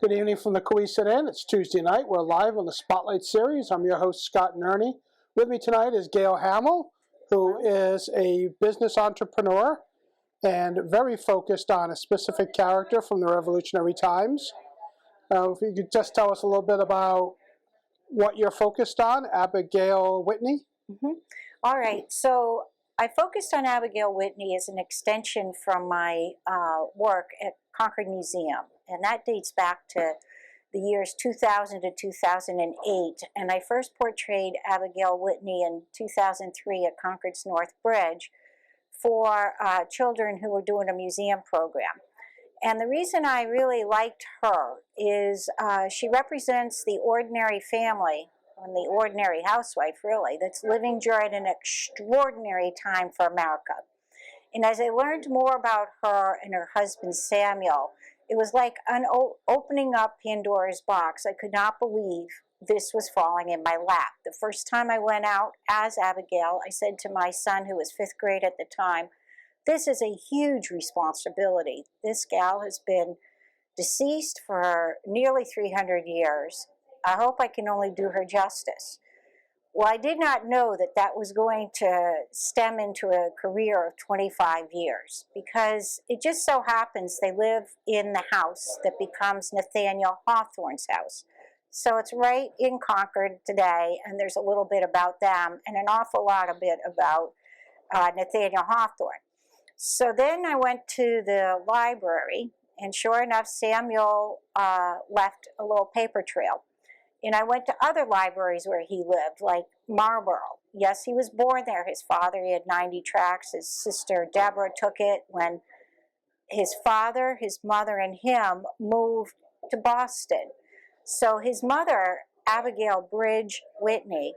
Good evening from the Cowesett Inn. It's Tuesday night. We're live on the Spotlight Series. I'm your host, Scott Nerney. With me tonight is Gail Hamel, who is a business entrepreneur and very focused on a specific character from the Revolutionary Times. If you could just tell us a little bit about what you're focused on, Abigail Whitney. All right, so I focused on Abigail Whitney as an extension from my work at Concord Museum, and that dates back to the years 2000 to 2008, and I first portrayed Abigail Whitney in 2003 at Concord's North Bridge for children who were doing a museum program. And the reason I really liked her is she represents the ordinary family, and the ordinary housewife, really, that's living during an extraordinary time for America. And as I learned more about her and her husband, Samuel, it was like opening up Pandora's box. I could not believe this was falling in my lap. The first time I went out as Abigail, I said to my son, who was 5th grade at the time, this is a huge responsibility. This gal has been deceased for nearly 300 years. I hope I can only do her justice. Well, I did not know that that was going to stem into a career of 25 years, because it just so happens they live in the house that becomes Nathaniel Hawthorne's house. So it's right in Concord today, and there's a little bit about them and an awful lot of bit about Nathaniel Hawthorne. So then I went to the library, and sure enough, Samuel left a little paper trail. And I went to other libraries where he lived, like Marlborough. Yes, he was born there. His father, he had 90 tracts. His sister, Deborah, took it when his father, his mother, and him moved to Boston. So his mother, Abigail Bridge Whitney,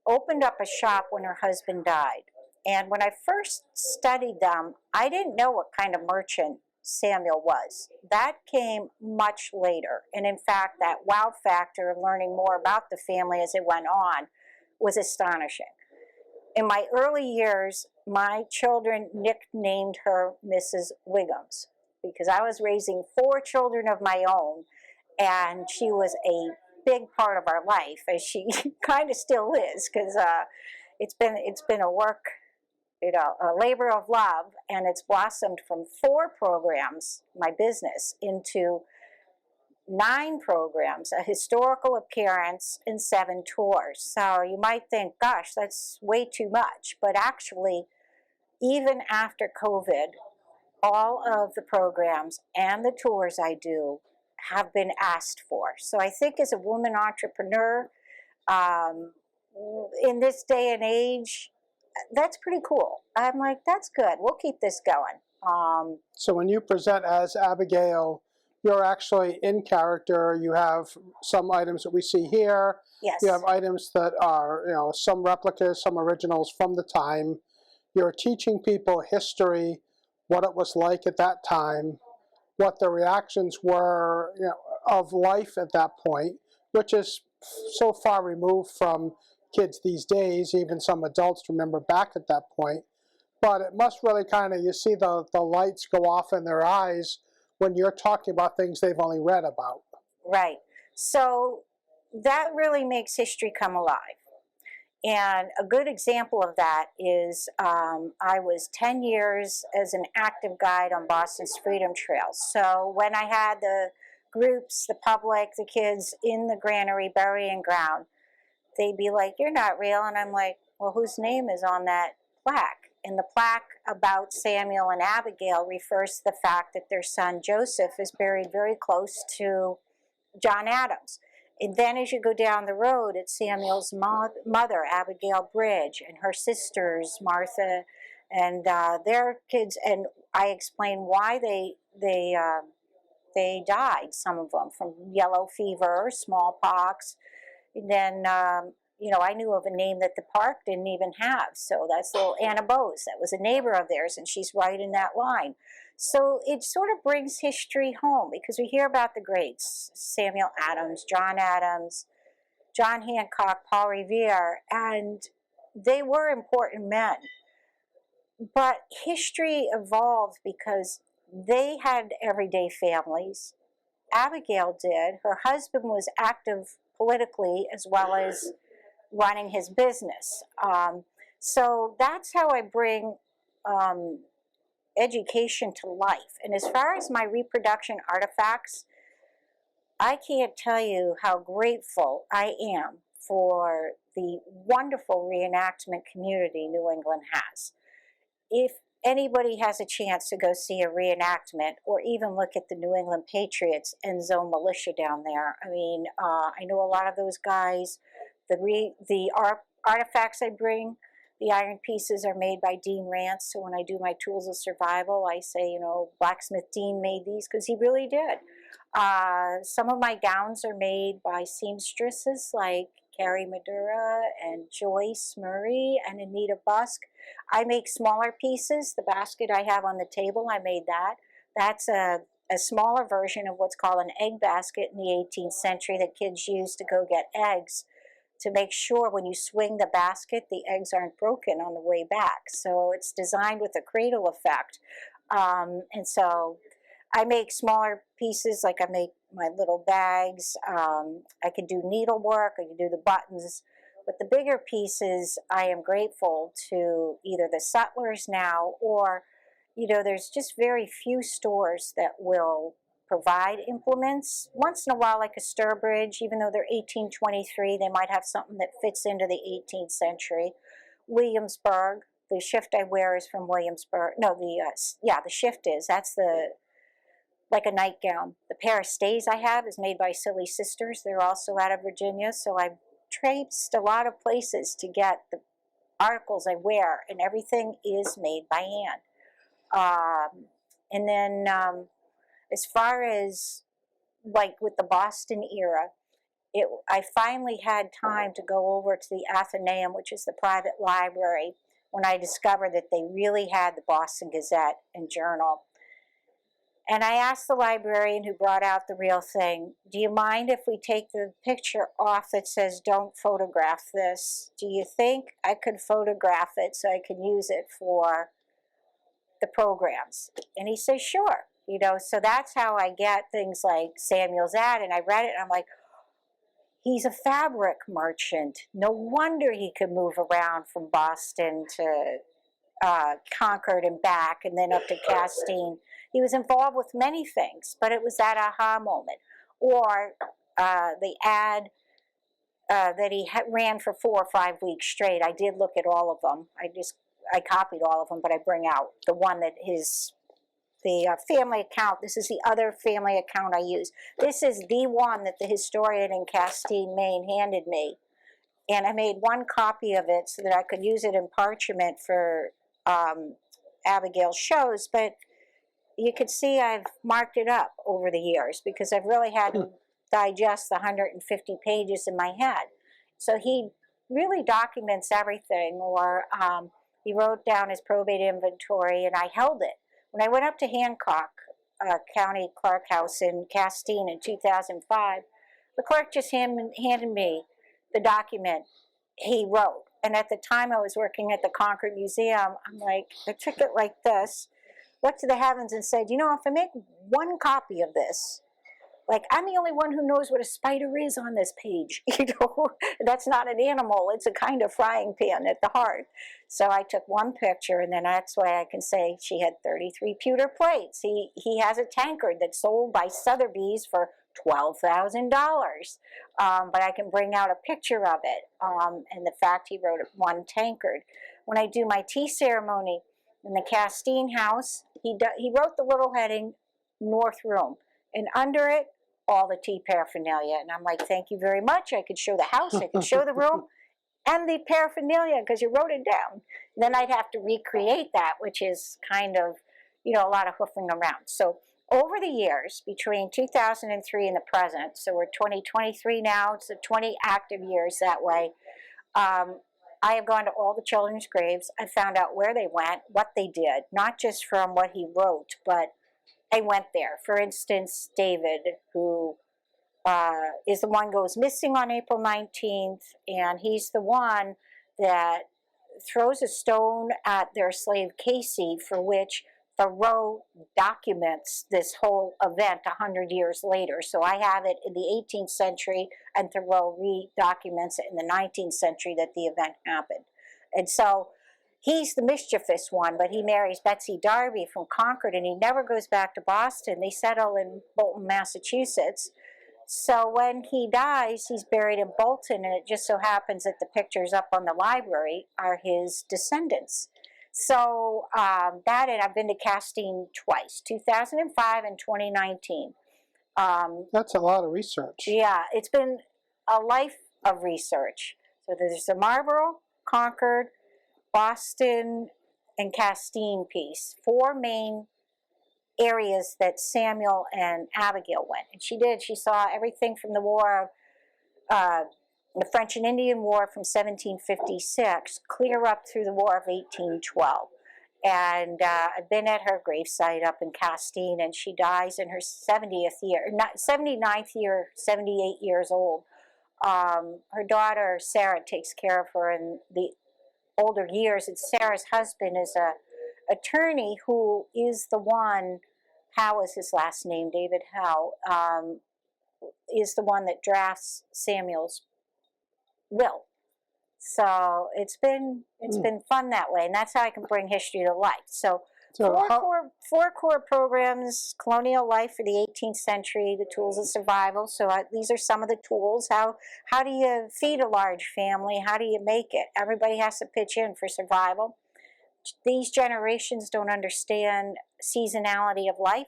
opened up a shop when her husband died. And when I first studied them, I didn't know what kind of merchant Samuel was. That came much later. And in fact, that wow factor of learning more about the family as it went on was astonishing. In my early years, my children nicknamed her Mrs. Wiggums, because I was raising 4 children of my own, and she was a big part of our life, as she kind of still is, because it's been a work, a labor of love, and it's blossomed from 4 programs, my business, into 9 programs, a historical appearance, and 7 tours. So you might think, gosh, that's way too much. But actually, even after COVID, all of the programs and the tours I do have been asked for. So I think as a woman entrepreneur, in this day and age, that's pretty cool. I'm like, that's good. We'll keep this going. So when you present as Abigail, you're actually in character. You have some items that we see here. Yes. You have items that are, some replicas, some originals from the time. You're teaching people history, what it was like at that time, what the reactions were, of life at that point, which is so far removed from kids these days. Even some adults remember back at that point. But it must really kind of, you see the lights go off in their eyes when you're talking about things they've only read about. Right. So that really makes history come alive. And a good example of that is I was 10 years as an active guide on Boston's Freedom Trail. So when I had the groups, the public, the kids in the granary burying ground, they'd be like, "You're not real." And I'm like, well, whose name is on that plaque? And the plaque about Samuel and Abigail refers to the fact that their son Joseph is buried very close to John Adams. And then as you go down the road, it's Samuel's mother, Abigail Bridge, and her sisters, Martha, and their kids. And I explain why they died, some of them, from yellow fever, smallpox. And then, I knew of a name that the park didn't even have. So that's little Anna Bose. That was a neighbor of theirs, and she's right in that line. So it sort of brings history home, because we hear about the greats, Samuel Adams, John Hancock, Paul Revere, and they were important men. But history evolved because they had everyday families, Abigail did. Her husband was active politically as well as running his business. So that's how I bring education to life. And as far as my reproduction artifacts, I can't tell you how grateful I am for the wonderful reenactment community New England has. If anybody has a chance to go see a reenactment or even look at the New England Patriots and Zone Militia down there, I mean, I know a lot of those guys. The artifacts I bring, the iron pieces are made by Dean Rance. So when I do my Tools of Survival, I say, you know, Blacksmith Dean made these because he really did. Some of my gowns are made by seamstresses like Carrie Madura and Joyce Murray and Anita Busk. I make smaller pieces. The basket I have on the table, I made that. That's a smaller version of what's called an egg basket in the 18th century that kids used to go get eggs to make sure when you swing the basket, the eggs aren't broken on the way back. So it's designed with a cradle effect. And so I make smaller pieces, like I make my little bags. I can do needlework, I can do the buttons. But the bigger pieces, I am grateful to either the sutlers now or, you know, there's just very few stores that will provide implements. Once in a while, like a Sturbridge, even though they're 1823, they might have something that fits into the 18th century. Williamsburg, the shift I wear is from Williamsburg. No, the shift is. That's like a nightgown. The pair of stays I have is made by Silly Sisters. They're also out of Virginia, so I've traipsed a lot of places to get the articles I wear, and everything is made by hand. And then as far as like with the Boston era, I finally had time to go over to the Athenaeum, which is the private library, when I discovered that they really had the Boston Gazette and Journal. And I asked the librarian who brought out the real thing, do you mind if we take the picture off that says don't photograph this? Do you think I could photograph it so I can use it for the programs? And he says, sure. You know, so that's how I get things like Samuel's ad. And I read it and I'm like, he's a fabric merchant. No wonder he could move around from Boston to Concord and back and then up to Castine. He was involved with many things, but it was that aha moment. Or the ad that he ran for 4 or 5 weeks straight. I did look at all of them. I copied all of them, but I bring out the one that the family account. This is the other family account I use. This is the one that the historian in Castine, Maine handed me. And I made one copy of it so that I could use it in parchment for Abigail's shows, but you could see I've marked it up over the years because I've really had to digest the 150 pages in my head. So he really documents everything, or he wrote down his probate inventory and I held it. When I went up to Hancock County Clerk House in Castine in 2005, the clerk just handed me the document he wrote. And at the time I was working at the Concord Museum, I'm like, I took it like this, looked to the heavens and said, you know, if I make one copy of this, like, I'm the only one who knows what a spider is on this page. You know, that's not an animal. It's a kind of frying pan at the heart. So I took one picture, and then that's why I can say she had 33 pewter plates. He has a tankard that's sold by Sotheby's for $12,000. But I can bring out a picture of it, and the fact he wrote one tankard. When I do my tea ceremony in the Castine house, he wrote the little heading, North Room. And under it, all the tea paraphernalia. And I'm like, thank you very much. I could show the house, I could show the room, and the paraphernalia, because you wrote it down. Then I'd have to recreate that, which is kind of, you know, a lot of hoofing around. So over the years, between 2003 and the present, so we're 2023 now, so 20 active years that way, I have gone to all the children's graves. I found out where they went, what they did, not just from what he wrote, but I went there. For instance, David, who is the one who goes missing on April 19th, and he's the one that throws a stone at their slave Casey, for which Thoreau documents this whole event 100 years later. So I have it in the 18th century, and Thoreau re-documents it in the 19th century that the event happened. And so he's the mischievous one, but he marries Betsy Darby from Concord, and he never goes back to Boston. They settle in Bolton, Massachusetts. So when he dies, he's buried in Bolton, and it just so happens that the pictures up on the library are his descendants. So that, and I've been to Castine twice, 2005 and 2019. That's a lot of research. Yeah, it's been a life of research. So there's the Marlborough, Concord, Boston, and Castine piece, 4 main areas that Samuel and Abigail went. And she did. She saw everything from the war of the French and Indian War from 1756, clear up through the War of 1812. And I've been at her gravesite up in Castine, and she dies in her 70th year, 79th year, 78 years old. Her daughter, Sarah, takes care of her in the older years, and Sarah's husband is a attorney who is the one, Howe is his last name, David Howe, is the one that drafts Samuel's will. So it's been fun that way, and that's how I can bring history to life. So four core programs: Colonial Life for the 18th century, the tools of survival. So these are some of the tools. How do you feed a large family? How do you make it? Everybody has to pitch in for survival. These generations don't understand seasonality of life,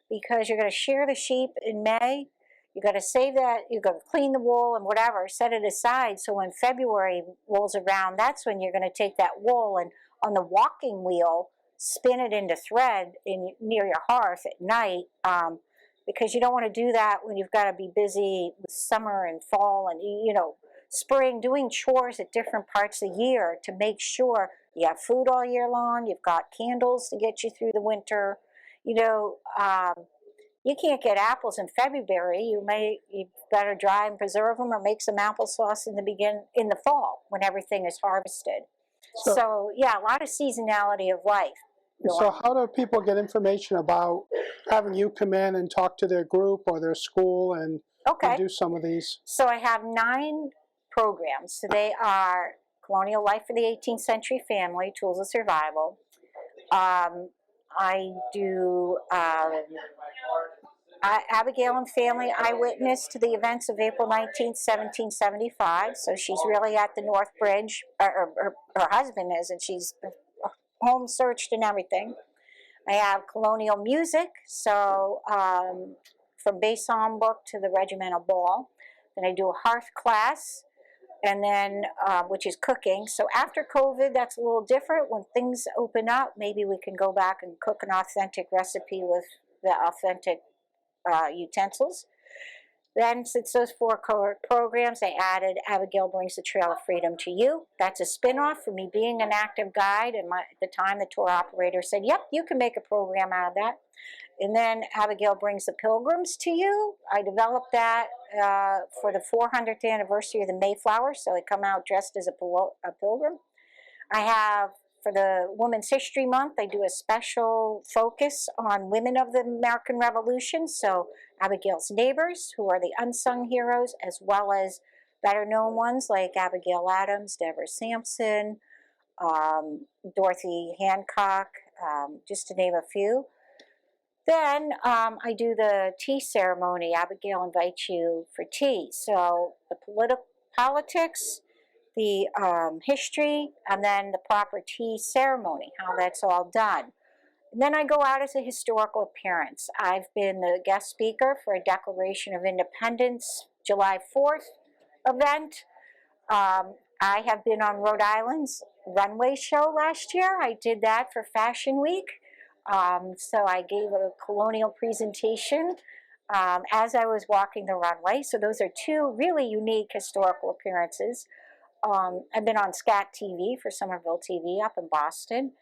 because you're going to shear the sheep in May. You're going to save that, you're going to clean the wool and whatever, set it aside, so when February rolls around, that's when you're going to take that wool and on the walking wheel, spin it into thread near your hearth at night, because you don't want to do that when you've got to be busy with summer and fall and, spring, doing chores at different parts of the year to make sure you have food all year long, you've got candles to get you through the winter. You can't get apples in February. You better dry and preserve them, or make some applesauce in the fall when everything is harvested. So yeah, a lot of seasonality of life. So how do people get information about having you come in and talk to their group or their school and do some of these? So I have 9 programs. So they are Colonial Life for the 18th Century Family, Tools of Survival. I do Abigail and Family Eyewitness to the events of April 19th, 1775. So she's really at the North Bridge, or her husband is, and she's home searched and everything. I have Colonial Music, so from Bay Psalm Book to the Regimental Ball. Then I do a hearth class, and then which is cooking. So after COVID, that's a little different. When things open up, maybe we can go back and cook an authentic recipe with the authentic utensils. Then, since those 4 programs, I added Abigail Brings the Trail of Freedom to You. That's a spin-off for me being an active guide, and at the time the tour operator said, yep, you can make a program out of that. And then Abigail Brings the Pilgrims to You. I developed that for the 400th anniversary of the Mayflower, so I come out dressed as a pilgrim. I have, for the Women's History Month, I do a special focus on women of the American Revolution, so Abigail's neighbors, who are the unsung heroes, as well as better known ones like Abigail Adams, Deborah Sampson, Dorothy Hancock, just to name a few. Then I do the tea ceremony. Abigail invites you for tea. So the politics, the history, and then the proper tea ceremony, how that's all done. And then I go out as a historical appearance. I've been the guest speaker for a Declaration of Independence July 4th event. I have been on Rhode Island's runway show last year. I did that for Fashion Week. So I gave a colonial presentation as I was walking the runway. So those are 2 really unique historical appearances. I've been on Scat TV for Somerville TV up in Boston.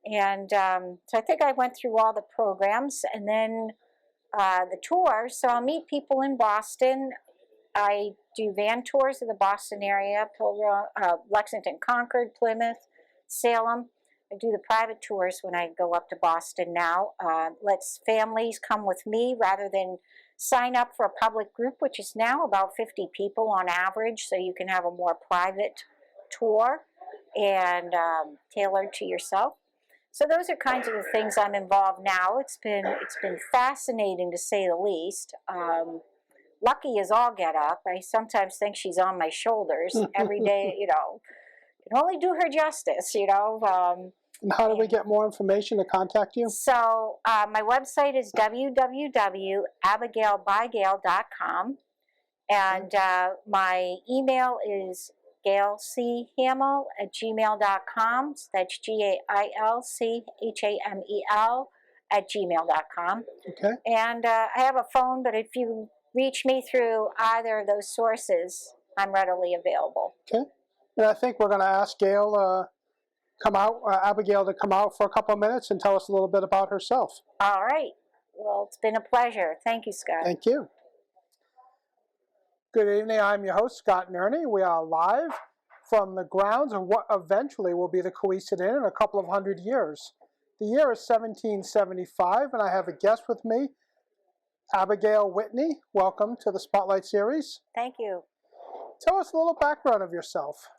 And so I think I went through all the programs, and then the tour. So I'll meet people in Boston. I do van tours of the Boston area, Lexington, Concord, Plymouth, Salem. I do the private tours when I go up to Boston now. Lets families come with me rather than sign up for a public group, which is now about 50 people on average, so you can have a more private tour and tailored to yourself. So those are kinds of the things I'm involved now. It's been fascinating to say the least. Lucky as all get up. I sometimes think she's on my shoulders every day. Can only do her justice. And how do we get more information to contact you? So my website is www.abigailbygail.com, and my email is gailchamel@gmail.com. So that's GAILCHAMEL@gmail.com. Okay. And I have a phone, but if you reach me through either of those sources, I'm readily available. Okay. And I think we're going to ask Gail Abigail to come out for a couple of minutes and tell us a little bit about herself. All right. Well, it's been a pleasure. Thank you, Scott. Thank you. Good evening. I'm your host, Scott and Ernie. We are live from the grounds of what eventually will be the Cohasset Inn in a couple of hundred years. The year is 1775, and I have a guest with me, Abigail Whitney. Welcome to the Spotlight Series. Thank you. Tell us a little background of yourself.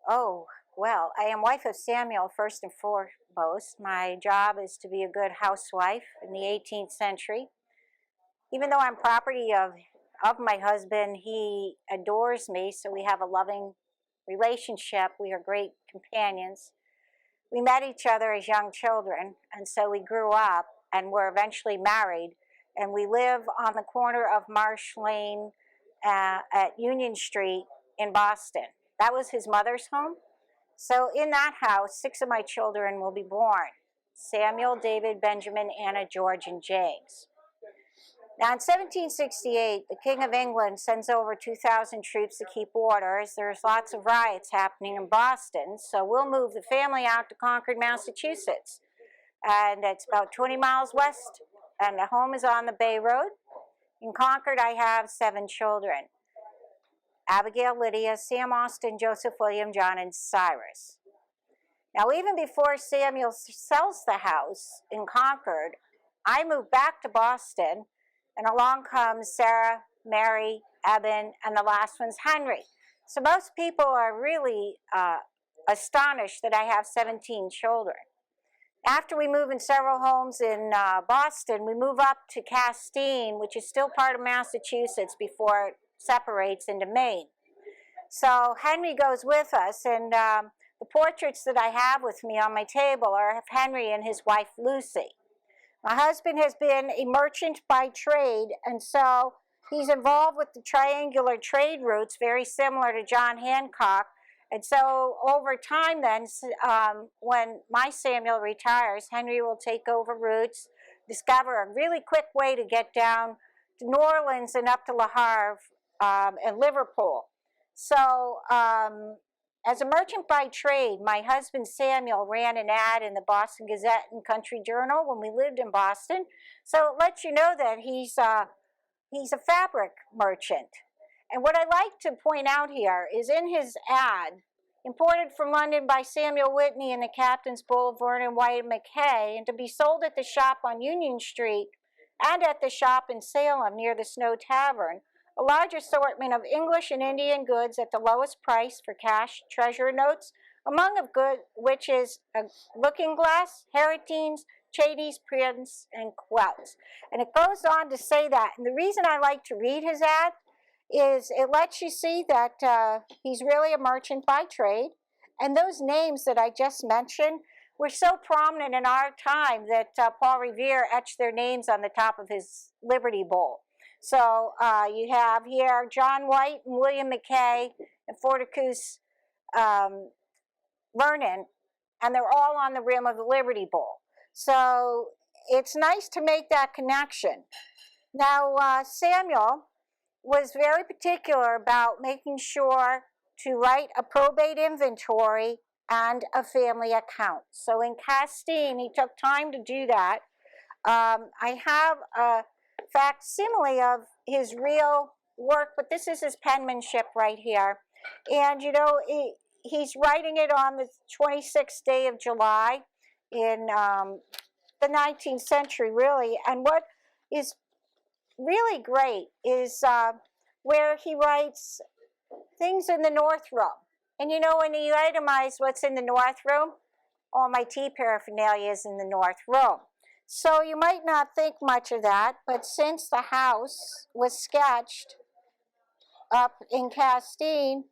Oh, well, I am wife of Samuel, first and foremost. My job is to be a good housewife in the 18th century. Even though I'm property of my husband, he adores me, so we have a loving relationship. We are great companions. We met each other as young children, and so we grew up and were eventually married. And we live on the corner of Marsh Lane at Union Street in Boston. That was his mother's home. So in that house, 6 of my children will be born: Samuel, David, Benjamin, Anna, George, and James. Now in 1768, the King of England sends over 2,000 troops to keep order, as there's lots of riots happening in Boston. So we'll move the family out to Concord, Massachusetts. And it's about 20 miles west, and the home is on the Bay Road. In Concord, I have 7 children: Abigail, Lydia, Sam, Austin, Joseph, William, John, and Cyrus. Now, even before Samuel sells the house in Concord, I moved back to Boston, and along comes Sarah, Mary, Eben, and the last one's Henry. So most people are really astonished that I have 17 children. After we move in several homes in Boston, we move up to Castine, which is still part of Massachusetts before it separates into Maine. So Henry goes with us, and the portraits that I have with me on my table are of Henry and his wife Lucy. My husband has been a merchant by trade, and so he's involved with the triangular trade routes, very similar to John Hancock. And so over time then, when my Samuel retires, Henry will take over routes, discover a really quick way to get down to New Orleans and up to Le Havre and Liverpool. So as a merchant by trade, my husband Samuel ran an ad in the Boston Gazette and Country Journal when we lived in Boston. So it lets you know that he's a fabric merchant. And what I like to point out here is in his ad, imported from London by Samuel Whitney and the Captain's Bull, Vernon White, and Mackay, and to be sold at the shop on Union Street and at the shop in Salem near the Snow Tavern, a large assortment of English and Indian goods at the lowest price for cash treasurer notes, among of good which is a looking glass, Harritines, Chadies, prints, and quilts. And it goes on to say that. And the reason I like to read his ad is it lets you see that he's really a merchant by trade. And those names that I just mentioned were so prominent in our time that Paul Revere etched their names on the top of his Liberty Bowl. So you have here John White and William Mackay and Fortescue Vernon, and they're all on the rim of the Liberty Bowl. So it's nice to make that connection. Now, Samuel was very particular about making sure to write a probate inventory and a family account. So in Castine, he took time to do that. I have a facsimile of his real work, but this is his penmanship right here. And, you know, he's writing it on the 26th day of July in the 19th century, really. And what is really great is where he writes things in the north room. And you know, when he itemized what's in the north room, all my tea paraphernalia is in the north room. So you might not think much of that, but since the house was sketched up in Castine,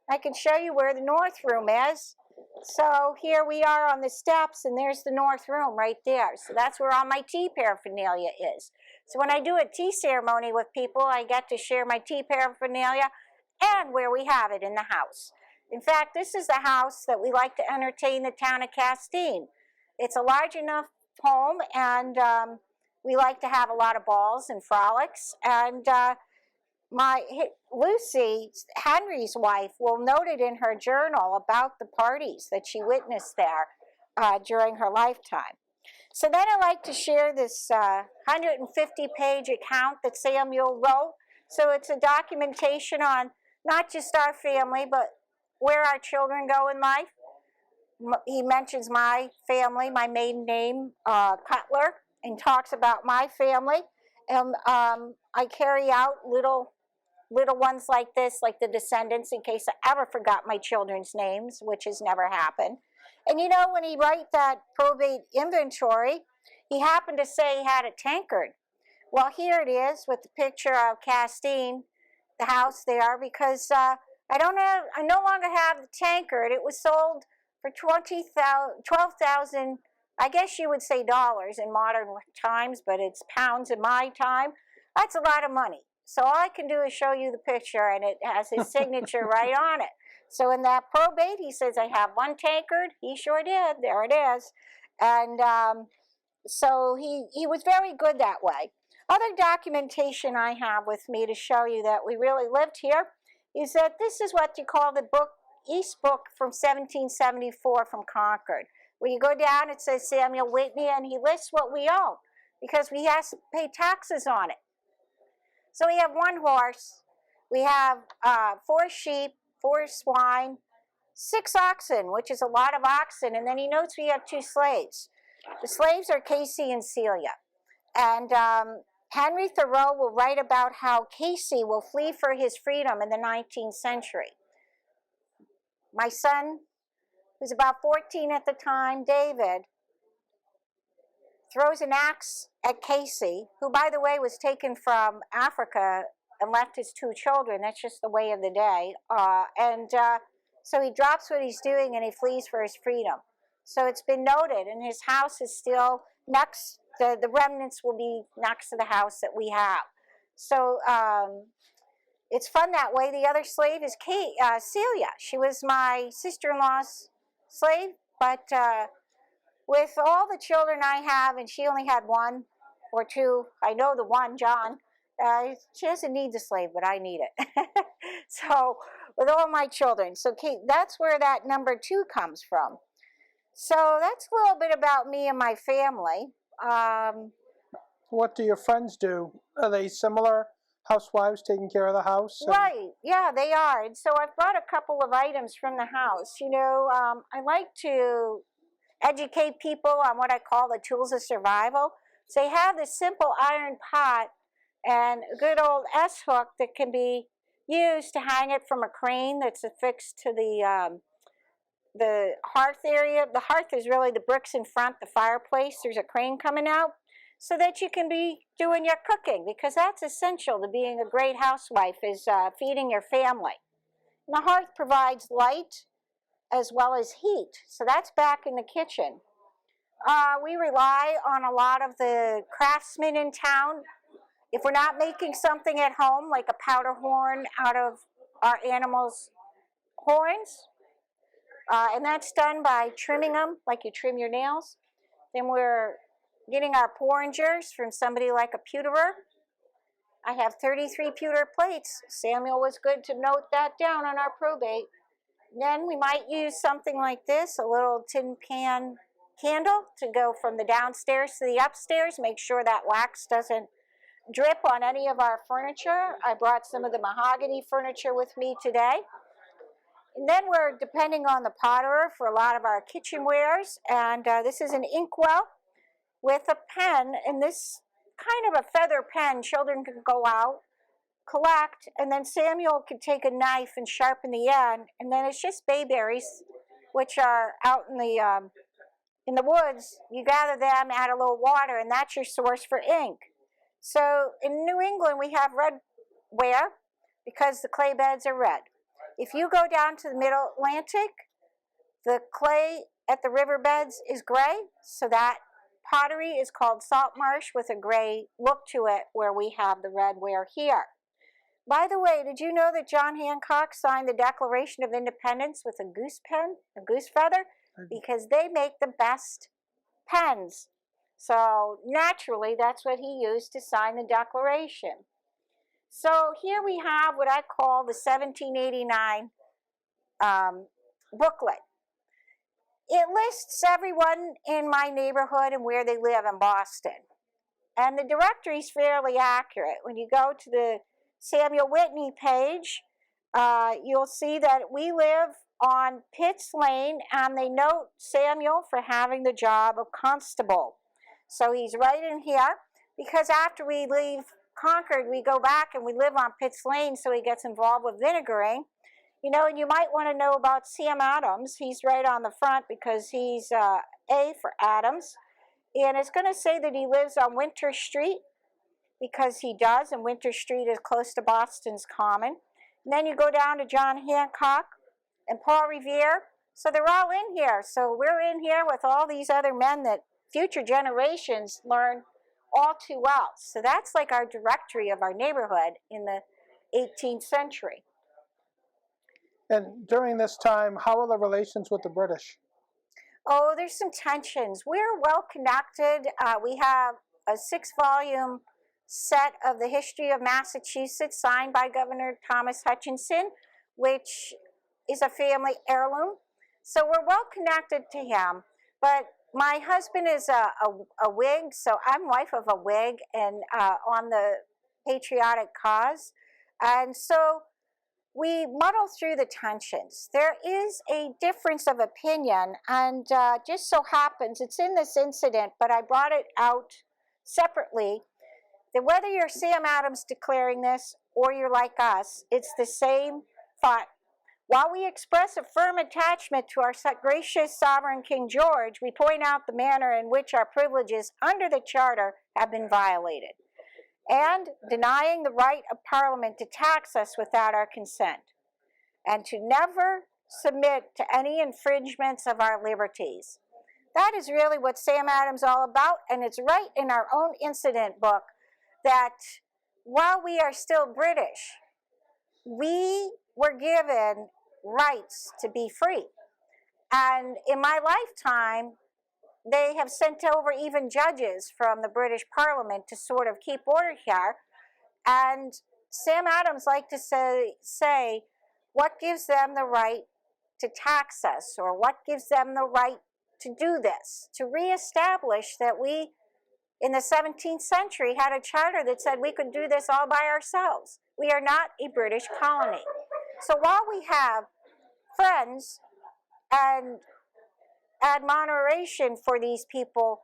I can show you where the north room is. So here we are on the steps, and there's the north room right there. So that's where all my tea paraphernalia is. So when I do a tea ceremony with people, I get to share my tea paraphernalia and where we have it in the house. In fact, this is the house that we like to entertain the town of Castine. It's a large enough home, and we like to have a lot of balls and frolics. And Lucy, Henry's wife, will note it in her journal about the parties that she witnessed there during her lifetime. So then I like to share this 150-page account that Samuel wrote. So it's a documentation on not just our family, but where our children go in life. He mentions my family, my maiden name, Cutler, and talks about my family. And I carry out little ones like this, like the descendants, in case I ever forgot my children's names, which has never happened. And you know, when he wrote that probate inventory, he happened to say he had a tankard. Well, here it is with the picture of Castine, the house there, because I no longer have the tankard. It was sold for $12,000, I guess you would say dollars in modern times, but it's pounds in my time. That's a lot of money. So all I can do is show you the picture, and it has his signature right on it. So in that probate, he says, I have one tankard. He sure did. There it is. And so he was very good that way. Other documentation I have with me to show you that we really lived here is that this is what you call the East Book from 1774 from Concord. When you go down, it says Samuel Whitney, and he lists what we own because we have to pay taxes on it. So we have one horse, we have 4 sheep, 4 swine, 6 oxen, which is a lot of oxen, and then he notes we have 2 slaves. The slaves are Casey and Celia. And Henry Thoreau will write about how Casey will flee for his freedom in the 19th century. My son, who's about 14 at the time, David, throws an axe at Casey, who, by the way, was taken from Africa and left his 2 children. That's just the way of the day. So he drops what he's doing and he flees for his freedom. So it's been noted, and his house is still next, the remnants will be next to the house that we have. So it's fun that way. The other slave is Celia. She was my sister-in-law's slave, but with all the children I have, and she only had 1 or 2, I know the one, John, she doesn't need the slave, but I need it. So with all my children, so that's where that number 2 comes from. So that's a little bit about me and my family. What do your friends do? Are they similar housewives taking care of the house? Right, yeah, they are. And so I've brought a couple of items from the house. You know, I like to educate people on what I call the tools of survival. So they have this simple iron pot and a good old S-hook that can be used to hang it from a crane that's affixed to the hearth area. The hearth is really the bricks in front, the fireplace. There's a crane coming out so that you can be doing your cooking, because that's essential to being a great housewife, is feeding your family. And the hearth provides light as well as heat. So that's back in the kitchen. We rely on a lot of the craftsmen in town. If we're not making something at home, like a powder horn out of our animals' horns, and that's done by trimming them like you trim your nails, then we're getting our porringers from somebody like a pewterer. I have 33 pewter plates. Samuel was good to note that down on our probate. Then we might use something like this, a little tin pan candle, to go from the downstairs to the upstairs. Make sure that wax doesn't drip on any of our furniture. I brought some of the mahogany furniture with me today. And then we're depending on the potterer for a lot of our kitchenwares. And this is an inkwell with a pen, and this kind of a feather pen. Children can go out, collect, and then Samuel could take a knife and sharpen the end, and then it's just bayberries, which are out in the woods. You gather them, add a little water, and that's your source for ink. So in New England, we have red ware because the clay beds are red. If you go down to the Middle Atlantic, the clay at the riverbeds is gray, so that pottery is called salt marsh with a gray look to it, where we have the red ware here. By the way, did you know that John Hancock signed the Declaration of Independence with a goose pen, a goose feather? Because they make the best pens. So naturally, that's what he used to sign the Declaration. So here we have what I call the 1789 booklet. It lists everyone in my neighborhood and where they live in Boston. And the directory is fairly accurate. When you go to the Samuel Whitney page, you'll see that we live on Pitts Lane, and they note Samuel for having the job of constable. So he's right in here, because after we leave Concord, we go back and we live on Pitts Lane, so he gets involved with vinegaring. You know, and you might want to know about Sam Adams. He's right on the front because he's A for Adams. And it's going to say that he lives on Winter Street, because he does, and Winter Street is close to Boston's Common. And then you go down to John Hancock and Paul Revere. So they're all in here. So we're in here with all these other men that future generations learn all too well. So that's like our directory of our neighborhood in the 18th century. And during this time, how are the relations with the British? Oh, there's some tensions. We're well connected. We have a 6-volume set of the history of Massachusetts signed by Governor Thomas Hutchinson, which is a family heirloom. So we're well connected to him. But my husband is a Whig, so I'm wife of a Whig and on the patriotic cause. And so we muddle through the tensions. There is a difference of opinion, and just so happens, it's in this incident, but I brought it out separately, that whether you're Sam Adams declaring this or you're like us, it's the same thought. While we express a firm attachment to our gracious sovereign King George, we point out the manner in which our privileges under the Charter have been violated, and denying the right of Parliament to tax us without our consent, and to never submit to any infringements of our liberties. That is really what Sam Adams is all about, and it's right in our own incident book that while we are still British, we were given rights to be free. And in my lifetime, they have sent over even judges from the British Parliament to sort of keep order here. And Sam Adams liked to say, what gives them the right to tax us, or what gives them the right to do this, to reestablish that we, in the 17th century, had a charter that said we could do this all by ourselves. We are not a British colony. So while we have friends and admiration for these people,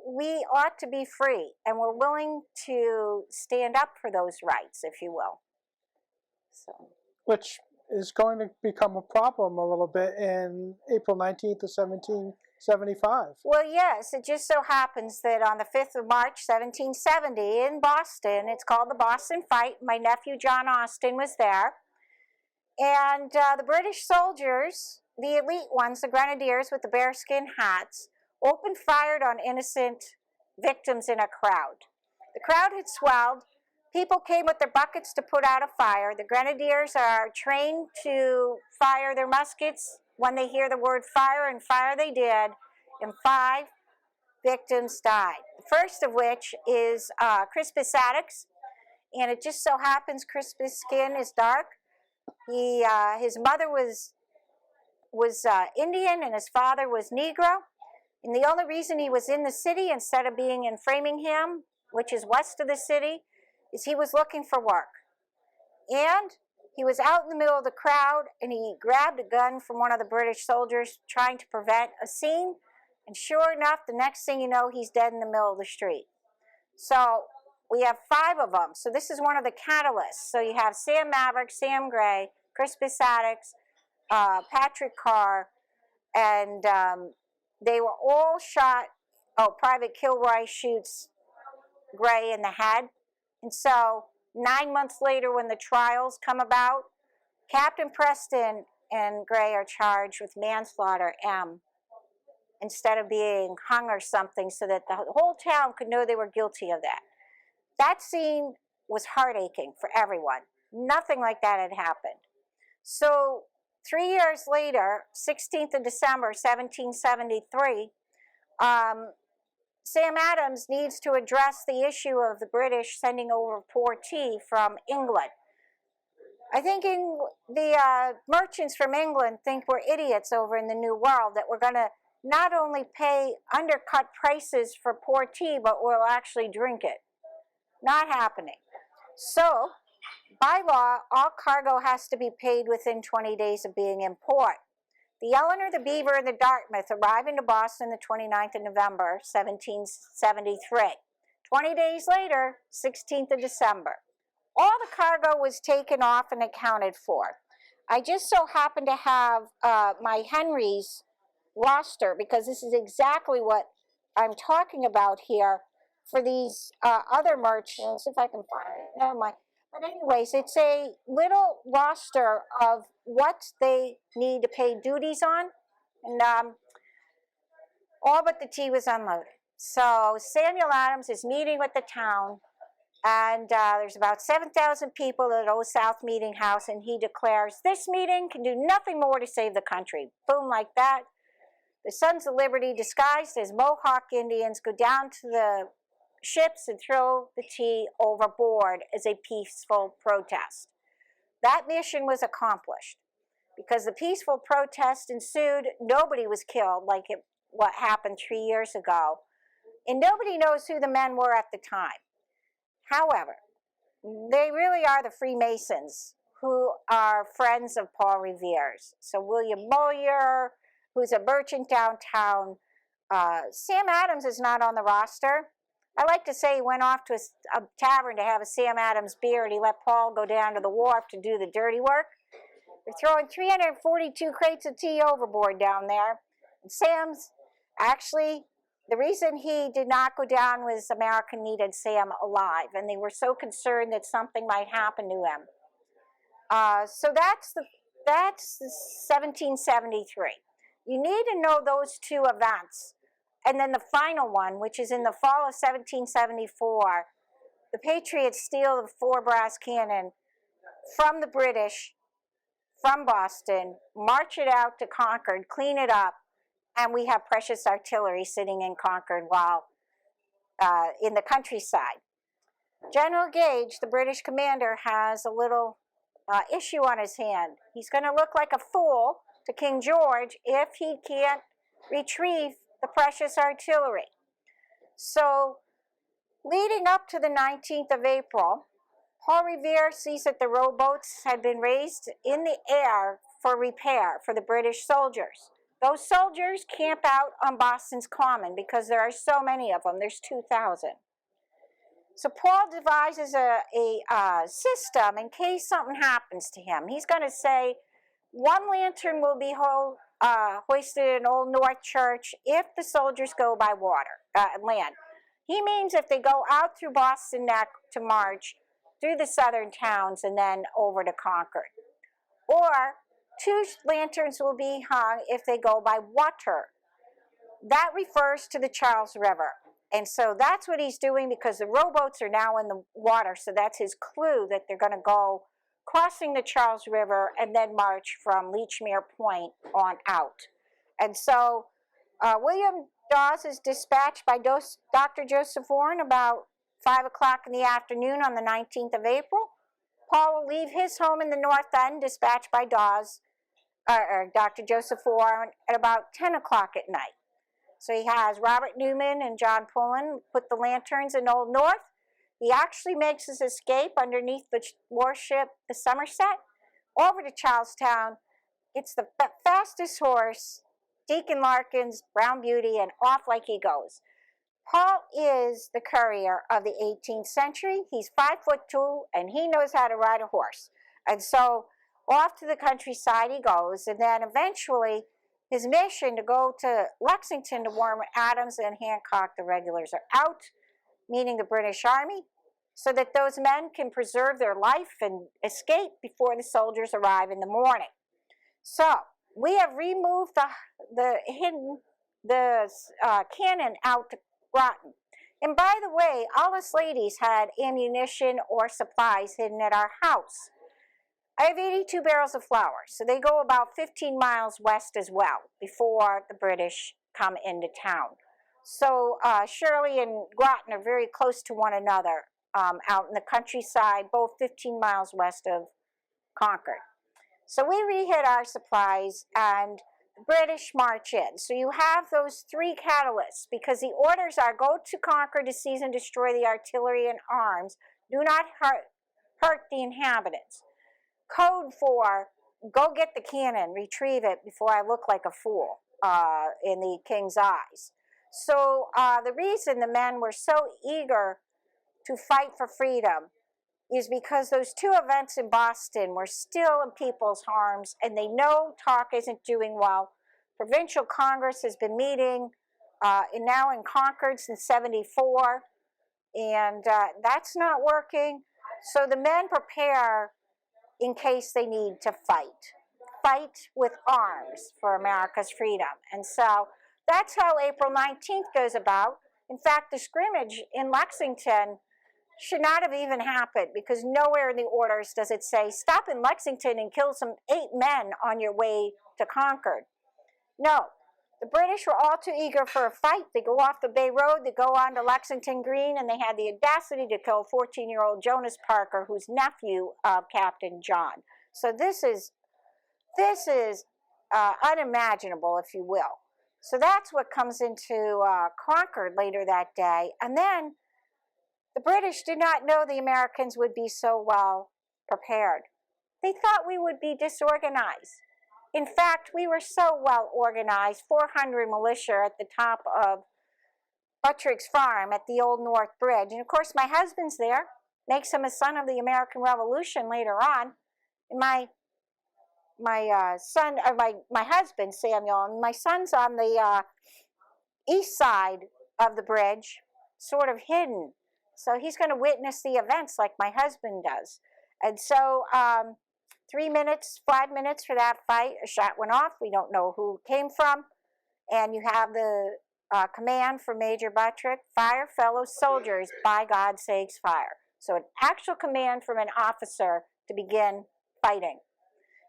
we ought to be free, and we're willing to stand up for those rights, if you will. So. Which is going to become a problem a little bit in April 19th of 1775. Well, yes, it just so happens that on the 5th of March, 1770, in Boston, it's called the Boston Fight. My nephew John Austin was there. And the British soldiers, the elite ones, the grenadiers with the bearskin hats, opened fire on innocent victims in a crowd. The crowd had swelled. People came with their buckets to put out a fire. The grenadiers are trained to fire their muskets when they hear the word fire, and fire they did, and 5 victims died. The first of which is Crispus Attucks, and it just so happens Crispus' skin is dark. His mother was Indian and his father was Negro, and the only reason he was in the city instead of being in Framingham, which is west of the city, is he was looking for work. And He was out in the middle of the crowd, and he grabbed a gun from one of the British soldiers trying to prevent a scene, and sure enough, the next thing you know, he's dead in the middle of the street. So we have 5 of them. So this is one of the catalysts. So you have Sam Maverick, Sam Gray, Crispus Attucks, Patrick Carr, and they were all shot. Oh, Private Kilroy shoots Gray in the head. And so 9 months later, when the trials come about, Captain Preston and Gray are charged with manslaughter, M, instead of being hung or something, so that the whole town could know they were guilty of that. That scene was heart-aching for everyone. Nothing like that had happened. So 3 years later, 16th of December, 1773, Sam Adams needs to address the issue of the British sending over poor tea from England. I think the merchants from England think we're idiots over in the New World, that we're going to not only pay undercut prices for poor tea, but we'll actually drink it. Not happening. So, by law, all cargo has to be paid within 20 days of being in port. The Eleanor, the Beaver, and the Dartmouth arrived into Boston the 29th of November, 1773. 20 days later, 16th of December. All the cargo was taken off and accounted for. I just so happen to have my Henry's roster, because this is exactly what I'm talking about here for these other merchants, if I can find it. Never mind. But anyways, it's a little roster of what they need to pay duties on, and all but the tea was unloaded. So Samuel Adams is meeting with the town, and there's about 7,000 people at Old South Meeting House, and he declares, this meeting can do nothing more to save the country. Boom, like that. The Sons of Liberty, disguised as Mohawk Indians, go down to the ships and throw the tea overboard as a peaceful protest. That mission was accomplished. Because the peaceful protest ensued, nobody was killed like what happened 3 years ago. And nobody knows who the men were at the time. However, they really are the Freemasons, who are friends of Paul Revere's. So William Moyer, who's a merchant downtown. Sam Adams is not on the roster. I like to say he went off to a tavern to have a Sam Adams beer, and he let Paul go down to the wharf to do the dirty work. They're throwing 342 crates of tea overboard down there. And Sam's, actually, the reason he did not go down was America needed Sam alive, and they were so concerned that something might happen to him. So that's 1773. You need to know those 2 events. And then the final one, which is in the fall of 1774, the Patriots steal the 4 brass cannon from the British, from Boston, march it out to Concord, clean it up, and we have precious artillery sitting in Concord while in the countryside. General Gage, the British commander, has a little issue on his hand. He's going to look like a fool to King George if he can't retrieve the precious artillery. So, leading up to the 19th of April, Paul Revere sees that the rowboats had been raised in the air for repair for the British soldiers. Those soldiers camp out on Boston's Common because there are so many of them. There's 2,000. So Paul devises a system in case something happens to him. He's going to say, 1 lantern will be hoisted in Old North Church if the soldiers go by land. He means if they go out through Boston Neck to march through the southern towns and then over to Concord. Or 2 lanterns will be hung if they go by water. That refers to the Charles River. And so that's what he's doing, because the rowboats are now in the water, so that's his clue that they're going to go crossing the Charles River and then march from Lechmere Point on out. And so William Dawes is dispatched by Dr. Joseph Warren about 5 o'clock in the afternoon on the 19th of April. Paul will leave his home in the North End, dispatched by Dawes, or Dr. Joseph Warren, at about 10 o'clock at night. So he has Robert Newman and John Pullen put the lanterns in Old North. He actually makes his escape underneath the warship, the Somerset, over to Charlestown, gets the fastest horse, Deacon Larkin's Brown Beauty, and off like he goes. Paul is the courier of the 18th century. He's 5'2", and he knows how to ride a horse. And so off to the countryside he goes, and then eventually his mission to go to Lexington to warn Adams and Hancock the regulars are out, meaning the British Army, so that those men can preserve their life and escape before the soldiers arrive in the morning. So we have removed the cannon out to Groton. And by the way, all us ladies had ammunition or supplies hidden at our house. I have 82 barrels of flour, so they go about 15 miles west as well before the British come into town. So Shirley and Groton are very close to one another out in the countryside, both 15 miles west of Concord. So we refit our supplies and the British march in. So you have those three catalysts, because the orders are go to Concord to seize and destroy the artillery and arms. Do not hurt the inhabitants. Code 4, go get the cannon, retrieve it before I look like a fool in the king's eyes. So the reason the men were so eager to fight for freedom is because those two events in Boston were still in people's arms, and they know talk isn't doing well. Provincial Congress has been meeting now in Concord since '74, and that's not working. So the men prepare in case they need to fight with arms for America's freedom. And so that's how April 19th goes about. In fact, the scrimmage in Lexington should not have even happened, because nowhere in the orders does it say, stop in Lexington and kill some 8 men on your way to Concord. No, the British were all too eager for a fight. They go off the Bay Road, they go on to Lexington Green, and they had the audacity to kill 14-year-old Jonas Parker, who's nephew of Captain John. So this is unimaginable, if you will. So that's what comes into Concord later that day. And then the British did not know the Americans would be so well prepared. They thought we would be disorganized. In fact, we were so well organized, 400 militia at the top of Buttrick's farm at the Old North Bridge. And of course, my husband's there, makes him a son of the American Revolution later on. And my husband, Samuel, and my son's on the east side of the bridge, sort of hidden. So he's going to witness the events like my husband does. And so 3 minutes, 5 minutes for that fight, a shot went off. We don't know who it came from. And you have the command from Major Buttrick, fire, fellow soldiers, by God's sakes, fire. So an actual command from an officer to begin fighting.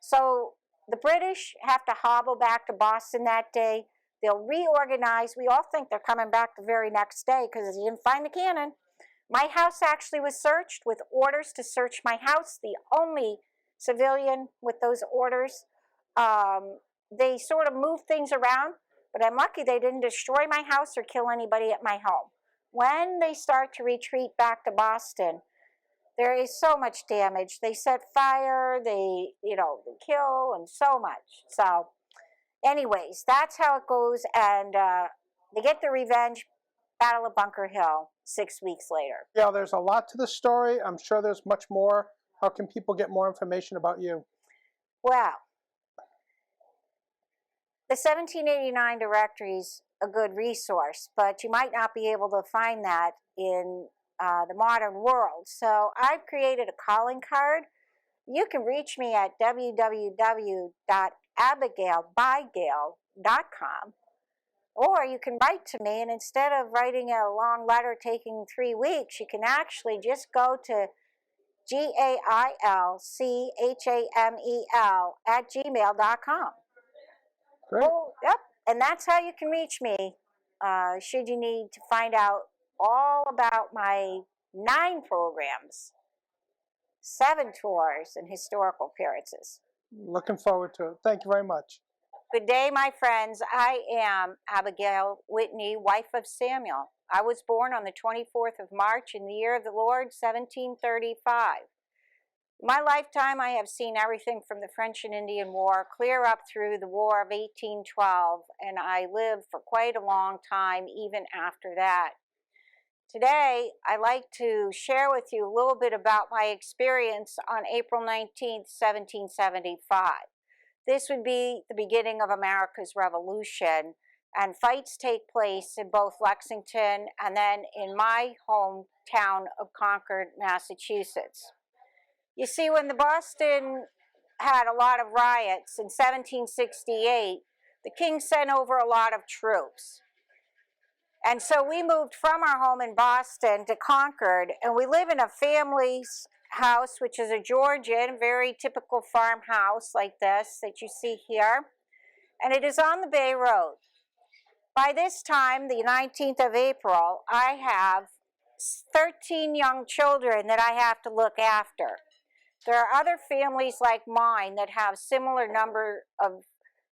So the British have to hobble back to Boston that day. They'll reorganize. We all think they're coming back the very next day because they didn't find the cannon. My house actually was searched with orders to search my house, the only civilian with those orders. They sort of moved things around, but I'm lucky they didn't destroy my house or kill anybody at my home. When they start to retreat back to Boston, there is so much damage. They set fire, they kill, and so much. So anyways, that's how it goes, and they get the revenge. Battle of Bunker Hill 6 weeks later. Yeah, there's a lot to the story. I'm sure there's much more. How can people get more information about you? Well, the 1789 directory is a good resource, but you might not be able to find that in the modern world. So I've created a calling card. You can reach me at www.abigailbygail.com. Or you can write to me, and instead of writing a long letter taking 3 weeks, you can actually just go to gailchamel@gmail.com. Great. Oh, yep, and that's how you can reach me should you need to find out all about my 9 programs, 7 tours, and historical appearances. Looking forward to it. Thank you very much. Good day, my friends. I am Abigail Whitney, wife of Samuel. I was born on the 24th of March in the year of the Lord, 1735. My lifetime, I have seen everything from the French and Indian War clear up through the War of 1812, and I lived for quite a long time even after that. Today, I'd like to share with you a little bit about my experience on April 19th, 1775. This would be the beginning of America's Revolution, and fights take place in both Lexington and then in my hometown of Concord, Massachusetts. You see, when the Boston had a lot of riots in 1768, the king sent over a lot of troops. And so we moved from our home in Boston to Concord, and we live in a family's house, which is a Georgian, very typical farmhouse like this that you see here. And it is on the Bay Road. By this time, the 19th of April, I have 13 young children that I have to look after. There are other families like mine that have similar number of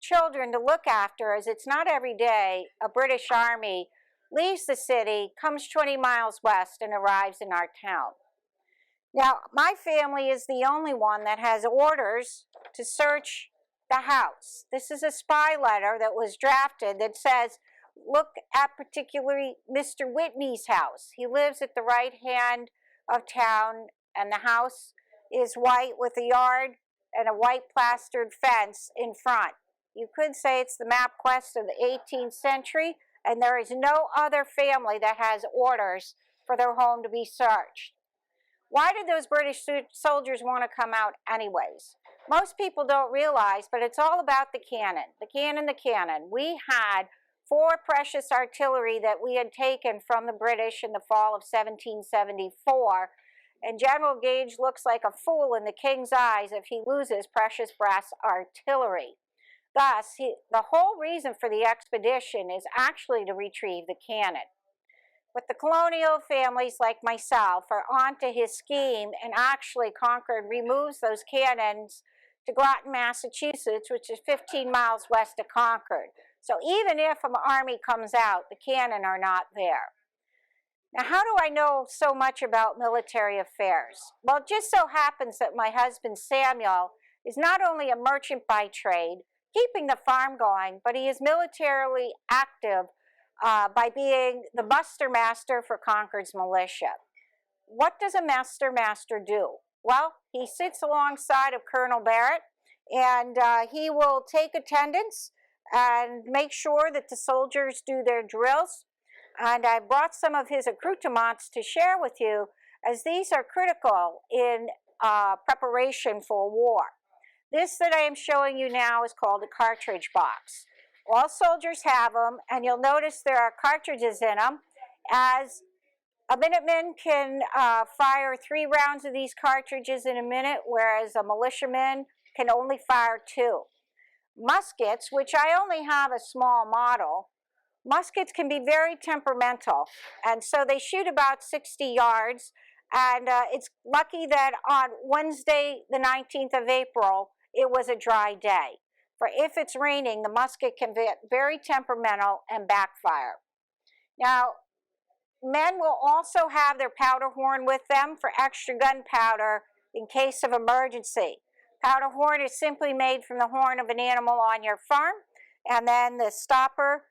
children to look after, as it's not every day a British Army leaves the city, comes 20 miles west, and arrives in our town. Now, my family is the only one that has orders to search the house. This is a spy letter that was drafted that says, look at particularly Mr. Whitney's house. He lives at the right hand of town, and the house is white with a yard and a white plastered fence in front. You could say it's the MapQuest of the 18th century, and there is no other family that has orders for their home to be searched. Why did those British soldiers want to come out anyways? Most people don't realize, but it's all about the cannon. The cannon, the cannon. We had 4 precious artillery that we had taken from the British in the fall of 1774, and General Gage looks like a fool in the king's eyes if he loses precious brass artillery. Thus, the whole reason for the expedition is actually to retrieve the cannon. But the colonial families like myself are onto his scheme, and actually Concord removes those cannons to Groton, Massachusetts, which is 15 miles west of Concord. So even if an army comes out, the cannon are not there. Now, how do I know so much about military affairs? Well, it just so happens that my husband Samuel is not only a merchant by trade, keeping the farm going, but he is militarily active by being the muster master for Concord's militia. What does a muster master do? Well, he sits alongside of Colonel Barrett, and he will take attendance and make sure that the soldiers do their drills. And I brought some of his accoutrements to share with you, as these are critical in preparation for war. This that I am showing you now is called a cartridge box. All soldiers have them, and you'll notice there are cartridges in them. As a Minuteman can fire 3 rounds of these cartridges in a minute, whereas a militiaman can only fire 2. Muskets, which I only have a small model, muskets can be very temperamental, and so they shoot about 60 yards, and it's lucky that on Wednesday, the 19th of April, it was a dry day. For if it's raining, the musket can be very temperamental and backfire. Now, men will also have their powder horn with them for extra gunpowder in case of emergency. Powder horn is simply made from the horn of an animal on your farm, and then the stopper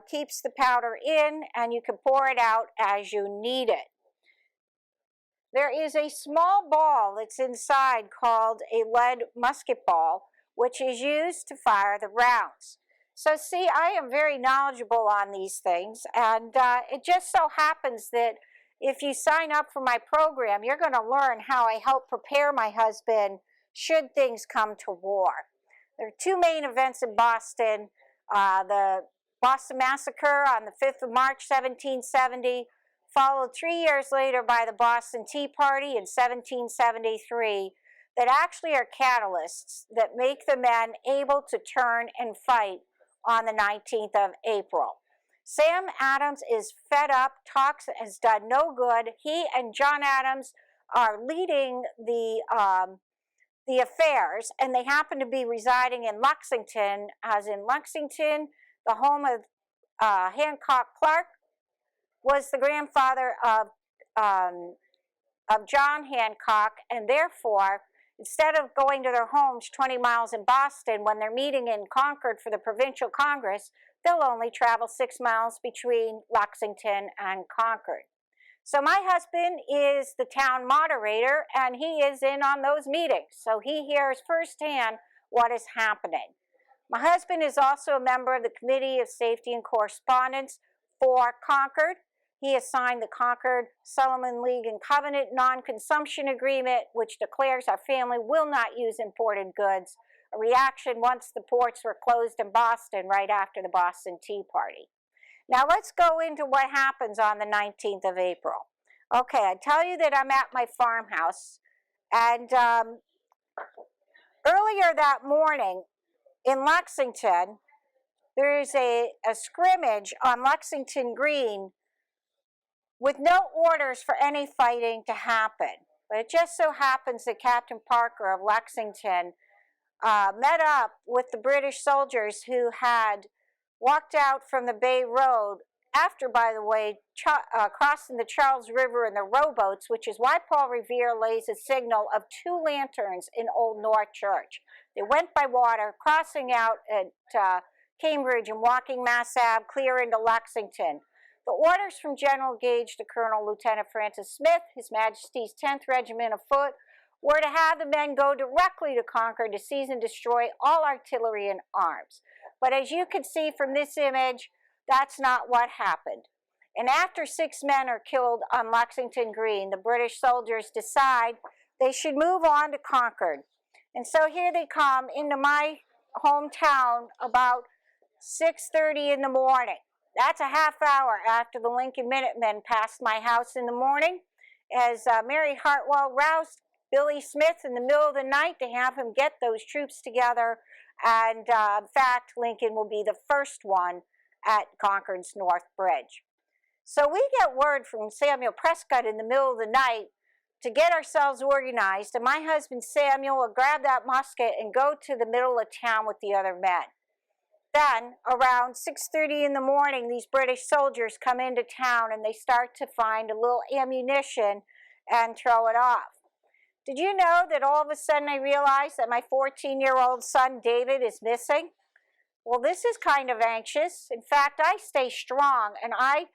keeps the powder in, and you can pour it out as you need it. There is a small ball that's inside called a lead musket ball, which is used to fire the rounds. So see, I am very knowledgeable on these things, and it just so happens that if you sign up for my program, you're going to learn how I help prepare my husband should things come to war. There are 2 main events in Boston. The Boston Massacre on the 5th of March, 1770, followed 3 years later by the Boston Tea Party in 1773, that actually are catalysts that make the men able to turn and fight on the 19th of April. Sam Adams is fed up, talks has done no good. He and John Adams are leading the affairs, and they happen to be residing in Lexington, as in Lexington, the home of Hancock Clark, was the grandfather of of John Hancock, and therefore, instead of going to their homes 20 miles in Boston when they're meeting in Concord for the provincial congress, they'll only travel 6 miles between Lexington and Concord. So my husband is the town moderator, and he is in on those meetings, so he hears firsthand what is happening. My husband is also a member of the Committee of Safety and Correspondence for Concord. He has signed the Concord Solomon League and Covenant Non-Consumption Agreement, which declares our family will not use imported goods, a reaction once the ports were closed in Boston right after the Boston Tea Party. Now let's go into what happens on the 19th of April. Okay, I tell you that I'm at my farmhouse, and earlier that morning in Lexington, there's a scrimmage on Lexington Green with no orders for any fighting to happen. But it just so happens that Captain Parker of Lexington met up with the British soldiers who had walked out from the Bay Road after, by the way, crossing the Charles River in the rowboats, which is why Paul Revere lays a signal of 2 lanterns in Old North Church. They went by water, crossing out at Cambridge and walking Mass Ave clear into Lexington. The orders from General Gage to Colonel Lieutenant Francis Smith, His Majesty's 10th Regiment of Foot, were to have the men go directly to Concord to seize and destroy all artillery and arms. But as you can see from this image, that's not what happened. And after 6 men are killed on Lexington Green, the British soldiers decide they should move on to Concord. And so here they come into my hometown about 6:30 in the morning. That's a half hour after the Lincoln Minutemen passed my house in the morning, as Mary Hartwell roused Billy Smith in the middle of the night to have him get those troops together. And in fact, Lincoln will be the first one at Concord's North Bridge. So we get word from Samuel Prescott in the middle of the night to get ourselves organized, and my husband Samuel will grab that musket and go to the middle of town with the other men. Then, around 6:30 in the morning, these British soldiers come into town and they start to find a little ammunition and throw it off. Did you know that all of a sudden I realized that my 14-year-old son David is missing? Well, this is kind of anxious. In fact, I stay strong and I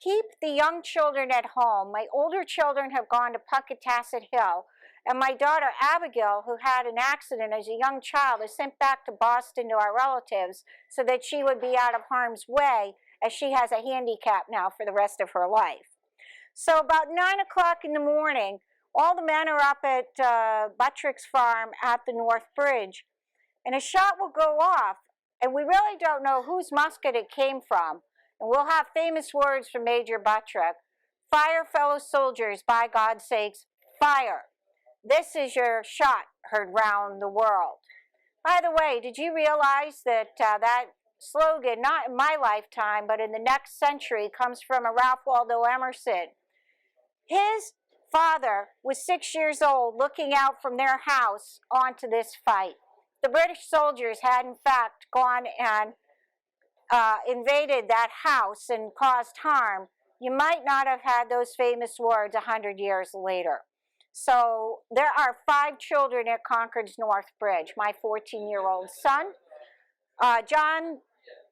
keep the young children at home. My older children have gone to Puckatassett Hill, and my daughter Abigail, who had an accident as a young child, is sent back to Boston to our relatives so that she would be out of harm's way, as she has a handicap now for the rest of her life. So about 9 o'clock in the morning, all the men are up at Buttrick's farm at the North Bridge, and a shot will go off, and we really don't know whose musket it came from. And we'll have famous words from Major Buttrick: "Fire, fellow soldiers, by God's sakes, fire. This is your shot heard round the world." By the way, did you realize that that slogan, not in my lifetime, but in the next century, comes from a Ralph Waldo Emerson? His father was 6 years old looking out from their house onto this fight. The British soldiers had, in fact, gone and invaded that house and caused harm. You might not have had those famous words 100 years later. So there are 5 children at Concord's North Bridge. My 14-year-old son, John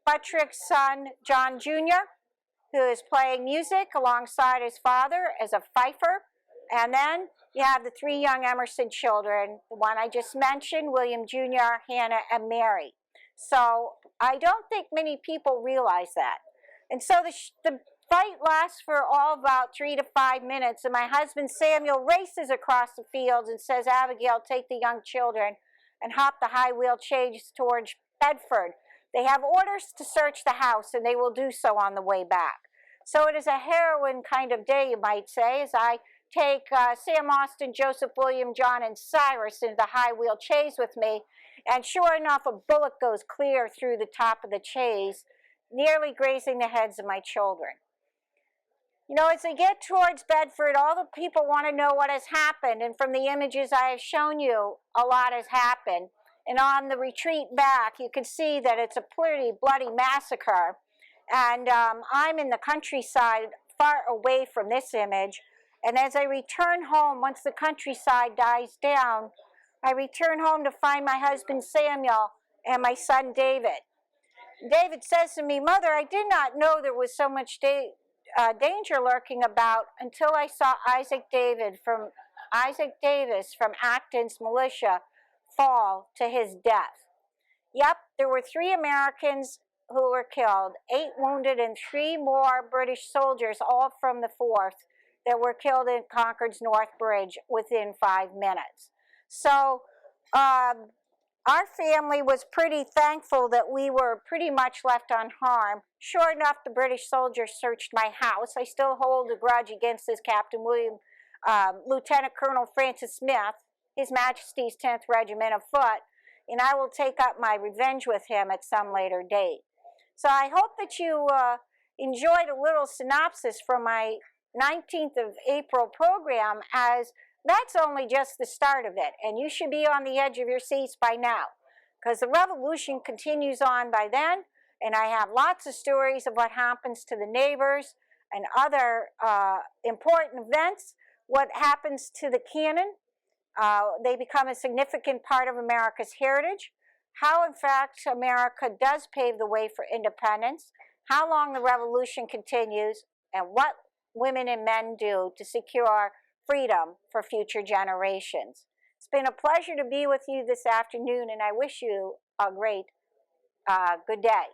Buttrick's son, John Jr., who is playing music alongside his father as a fifer. And then you have the 3 young Emerson children, the one I just mentioned, William Jr., Hannah, and Mary. So I don't think many people realize that. And so the fight lasts for all about 3 to 5 minutes, and my husband Samuel races across the fields and says, "Abigail, take the young children and hop the high wheel chaise towards Bedford. They have orders to search the house, and they will do so on the way back." So it is a heroine kind of day, you might say, as I take Sam Austin, Joseph William, John, and Cyrus into the high wheel chaise with me, and sure enough, a bullet goes clear through the top of the chaise, nearly grazing the heads of my children. You know, as they get towards Bedford, all the people want to know what has happened, and from the images I have shown you, a lot has happened. And on the retreat back, you can see that it's a pretty bloody massacre. And I'm in the countryside, far away from this image, And as I return home, once the countryside dies down, I return home to find my husband Samuel and my son David. David says to me, "Mother, I did not know there was so much danger lurking about until I saw Isaac Davis from Acton's militia fall to his death." Yep, there were 3 Americans who were killed, 8 wounded, and 3 more British soldiers, all from the 4th, that were killed in Concord's North Bridge within 5 minutes. So our family was pretty thankful that we were pretty much left unharmed. Sure enough, the British soldiers searched my house. I still hold a grudge against this Lieutenant Colonel Francis Smith, His Majesty's 10th Regiment of Foot, and I will take up my revenge with him at some later date. So I hope that you enjoyed a little synopsis from my 19th of April program, as that's only just the start of it, and you should be on the edge of your seats by now, because the revolution continues on by then, and I have lots of stories of what happens to the neighbors and other important events, what happens to the cannon. They become a significant part of America's heritage, how in fact America does pave the way for independence, how long the revolution continues, and what women and men do to secure freedom for future generations. It's been a pleasure to be with you this afternoon, and I wish you a great good day.